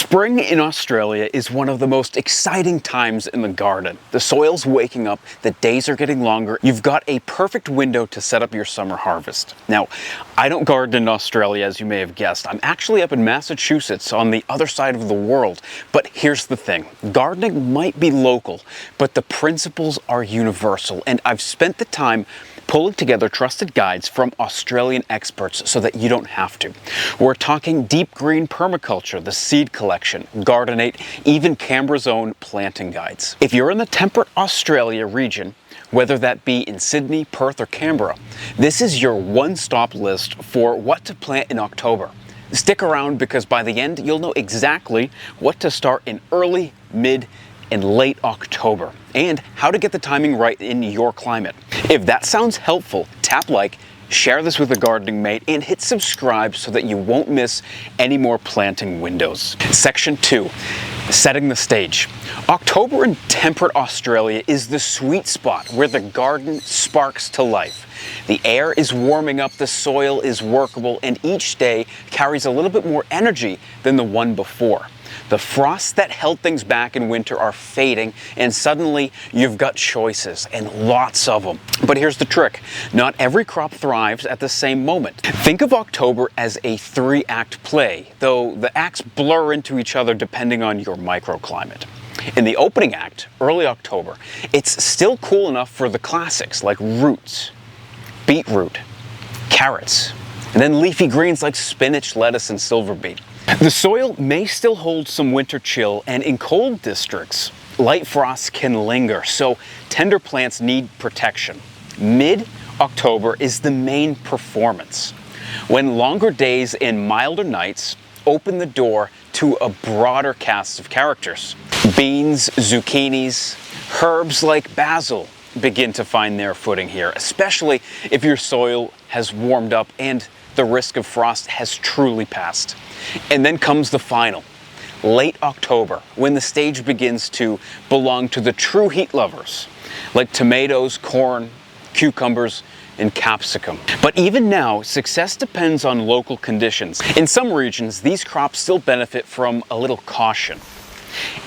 Spring in Australia is one of the most exciting times in the garden. The soil's waking up, the days are getting longer. You've got a perfect window to set up your summer harvest. Now, I don't garden in Australia, as you may have guessed. I'm actually up in Massachusetts on the other side of the world. But here's the thing, gardening might be local, but the principles are universal. And I've spent the time pulling together trusted guides from Australian experts so that you don't have to. We're talking deep green permaculture, the seed collection, Gardenate, even Canberra's own planting guides. If you're in the temperate Australia region, whether that be in Sydney, Perth, or Canberra, this is your one-stop list for what to plant in October. Stick around because by the end, you'll know exactly what to start in early, mid, and late October, and how to get the timing right in your climate. If that sounds helpful, tap like, share this with a gardening mate, and hit subscribe so that you won't miss any more planting windows. Section 2, setting the stage. October in temperate Australia is the sweet spot where the garden sparks to life. The air is warming up, the soil is workable, and each day carries a little bit more energy than the one before. The frosts that held things back in winter are fading, and suddenly you've got choices, and lots of them. But here's the trick. Not every crop thrives at the same moment. Think of October as a 3-act play, though the acts blur into each other depending on your microclimate. In the opening act, early October, it's still cool enough for the classics like roots, beetroot, carrots, and then leafy greens like spinach, lettuce, and silver beet. The soil may still hold some winter chill, and in cold districts, light frosts can linger, so tender plants need protection. Mid-October is the main performance, when longer days and milder nights open the door to a broader cast of characters. Beans, zucchinis, herbs like basil begin to find their footing here, especially if your soil has warmed up and the risk of frost has truly passed. And then comes the final, late October, when the stage begins to belong to the true heat lovers, like tomatoes, corn, cucumbers, and capsicum. But even now, success depends on local conditions. In some regions, these crops still benefit from a little caution.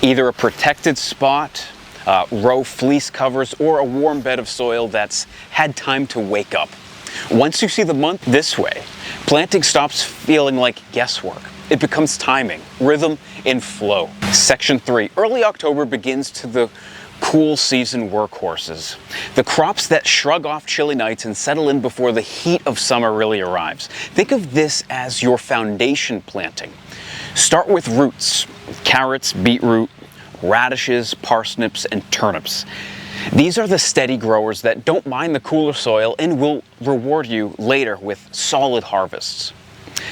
Either a protected spot, row fleece covers, or a warm bed of soil that's had time to wake up. Once you see the month this way, planting stops feeling like guesswork. It becomes timing, rhythm, and flow. Section 3, early October begins to the cool season workhorses. The crops that shrug off chilly nights and settle in before the heat of summer really arrives. Think of this as your foundation planting. Start with roots, carrots, beetroot, radishes, parsnips, and turnips. These are the steady growers that don't mind the cooler soil and will reward you later with solid harvests.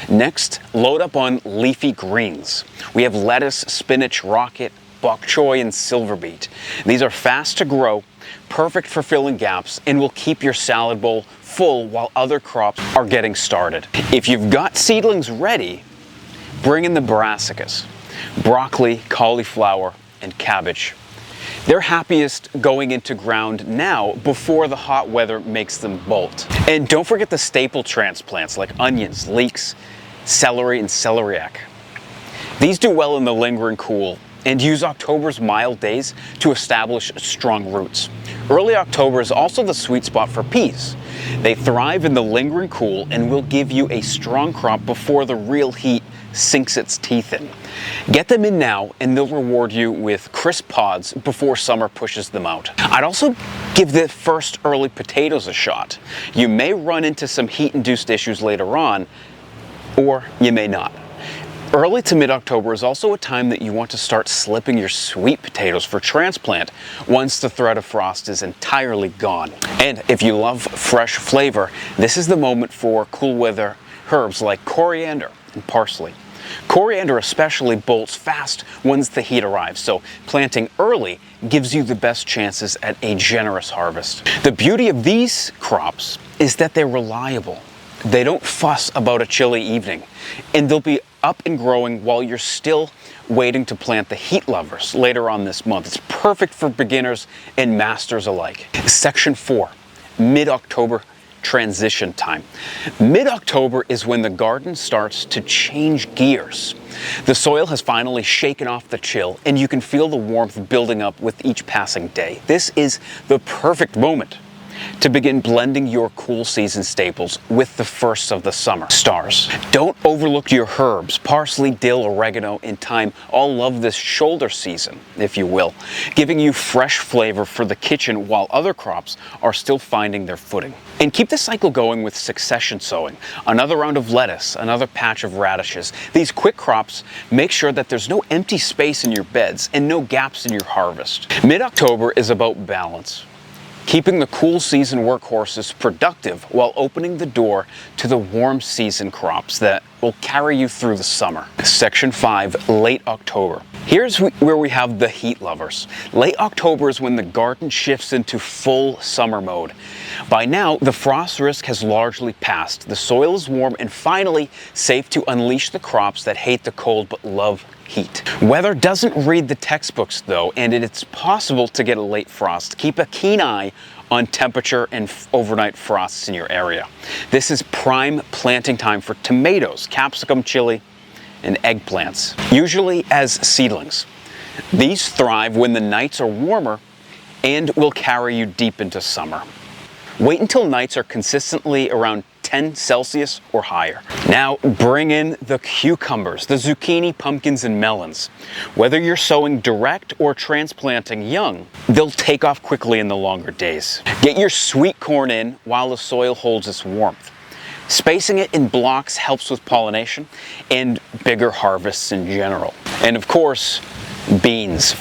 Next, load up on leafy greens. We have lettuce, spinach, rocket, bok choy, and silver beet. These are fast to grow, perfect for filling gaps, and will keep your salad bowl full while other crops are getting started. If you've got seedlings ready, bring in the brassicas, broccoli, cauliflower, and cabbage. They're happiest going into ground now before the hot weather makes them bolt. And don't forget the staple transplants like onions, leeks, celery, and celeriac. These do well in the lingering cool and use October's mild days to establish strong roots. Early October is also the sweet spot for peas. They thrive in the lingering cool and will give you a strong crop before the real heat sinks its teeth in. Get them in now and they'll reward you with crisp pods before summer pushes them out. I'd also give the first early potatoes a shot. You may run into some heat-induced issues later on, or you may not. Early to mid-October is also a time that you want to start slipping your sweet potatoes for transplant once the threat of frost is entirely gone. And if you love fresh flavor, this is the moment for cool weather herbs like coriander and parsley. Coriander especially bolts fast once the heat arrives, so planting early gives you the best chances at a generous harvest. The beauty of these crops is that they're reliable. They don't fuss about a chilly evening, and they'll be up and growing while you're still waiting to plant the heat lovers later on this month. It's perfect for beginners and masters alike. Section 4, mid-October transition time. Mid-October is when the garden starts to change gears. The soil has finally shaken off the chill, and you can feel the warmth building up with each passing day. This is the perfect moment to begin blending your cool season staples with the first of the summer stars. Don't overlook your herbs. Parsley, dill, oregano, and thyme all love this shoulder season, if you will, giving you fresh flavor for the kitchen while other crops are still finding their footing. And keep the cycle going with succession sowing. Another round of lettuce, another patch of radishes. These quick crops make sure that there's no empty space in your beds and no gaps in your harvest. Mid-October is about balance, keeping the cool season workhorses productive while opening the door to the warm season crops that will carry you through the summer. Section 5, late October. Here's where we have the heat lovers. Late October is when the garden shifts into full summer mode. By now, the frost risk has largely passed. The soil is warm and finally safe to unleash the crops that hate the cold but love heat. Weather doesn't read the textbooks though, and it's possible to get a late frost. Keep a keen eye on temperature and overnight frosts in your area. This is prime planting time for tomatoes, capsicum, chili, and eggplants, usually as seedlings. These thrive when the nights are warmer and will carry you deep into summer. Wait until nights are consistently around 10 Celsius or higher. Now bring in the cucumbers, the zucchini, pumpkins, and melons. Whether you're sowing direct or transplanting young, they'll take off quickly in the longer days. Get your sweet corn in while the soil holds its warmth. Spacing it in blocks helps with pollination and bigger harvests in general. And of course, beans.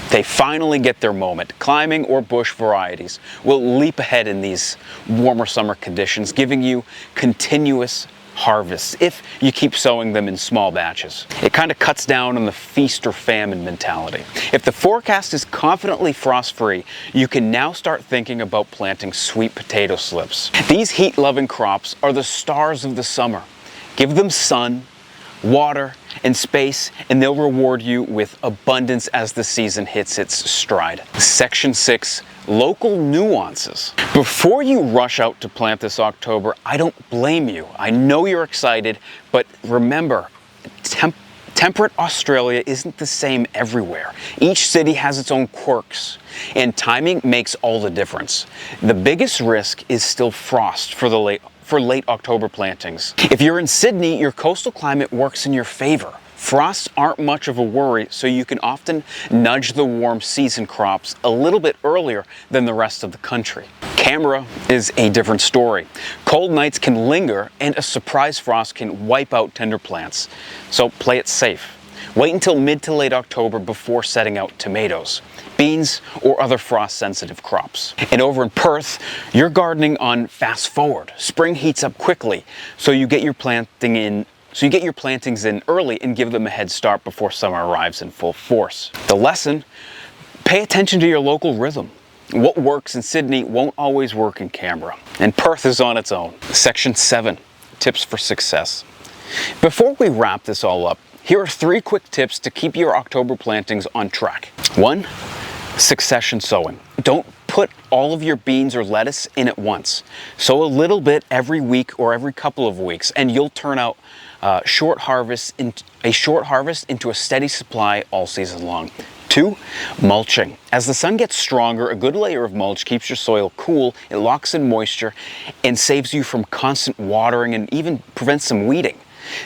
They finally get their moment. Climbing or bush varieties will leap ahead in these warmer summer conditions, giving you continuous harvests if you keep sowing them in small batches. It kind of cuts down on the feast or famine mentality. If the forecast is confidently frost-free, you can now start thinking about planting sweet potato slips. These heat-loving crops are the stars of the summer. Give them sun, water, and space, and they'll reward you with abundance as the season hits its stride. Section 6, local nuances. Before you rush out to plant this October, I don't blame you. I know you're excited, but remember, temperate Australia isn't the same everywhere. Each city has its own quirks, and timing makes all the difference. The biggest risk is still frost for late October plantings. If you're in Sydney, your coastal climate works in your favor. Frosts aren't much of a worry, so you can often nudge the warm season crops a little bit earlier than the rest of the country. Canberra is a different story. Cold nights can linger, and a surprise frost can wipe out tender plants. So play it safe. Wait until mid to late October before setting out tomatoes, beans, or other frost-sensitive crops. And over in Perth, you're gardening on fast forward. Spring heats up quickly, so you get your plantings in early and give them a head start before summer arrives in full force. The lesson: pay attention to your local rhythm. What works in Sydney won't always work in Canberra, and Perth is on its own. Section 7, tips for success. Before we wrap this all up, here are 3 quick tips to keep your October plantings on track. 1, succession sowing. Don't put all of your beans or lettuce in at once. Sow a little bit every week or every couple of weeks, and you'll turn out a short harvest into a steady supply all season long. 2, mulching. As the sun gets stronger, a good layer of mulch keeps your soil cool, it locks in moisture, and saves you from constant watering and even prevents some weeding.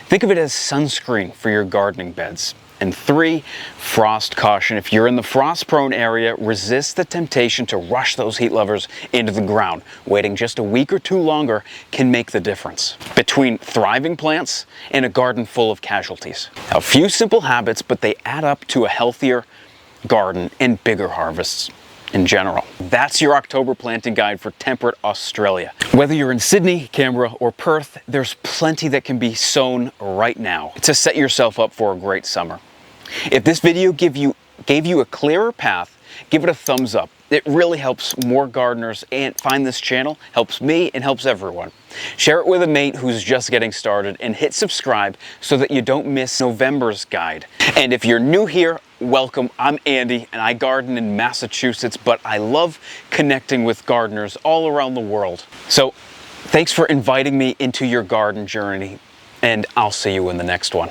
Think of it as sunscreen for your gardening beds. And 3, frost caution. If you're in the frost-prone area, resist the temptation to rush those heat lovers into the ground. Waiting just a week or 2 longer can make the difference between thriving plants and a garden full of casualties. A few simple habits, but they add up to a healthier garden and bigger harvests in general. That's your October planting guide for temperate Australia. Whether you're in Sydney, Canberra, or Perth, there's plenty that can be sown right now to set yourself up for a great summer. If this video gave you a clearer path, give it a thumbs up. It really helps more gardeners and find this channel, helps me, and helps everyone. Share it with a mate who's just getting started, and hit subscribe so that you don't miss November's guide. And if you're new here, welcome. I'm Andy, and I garden in Massachusetts, but I love connecting with gardeners all around the world. So thanks for inviting me into your garden journey, and I'll see you in the next one.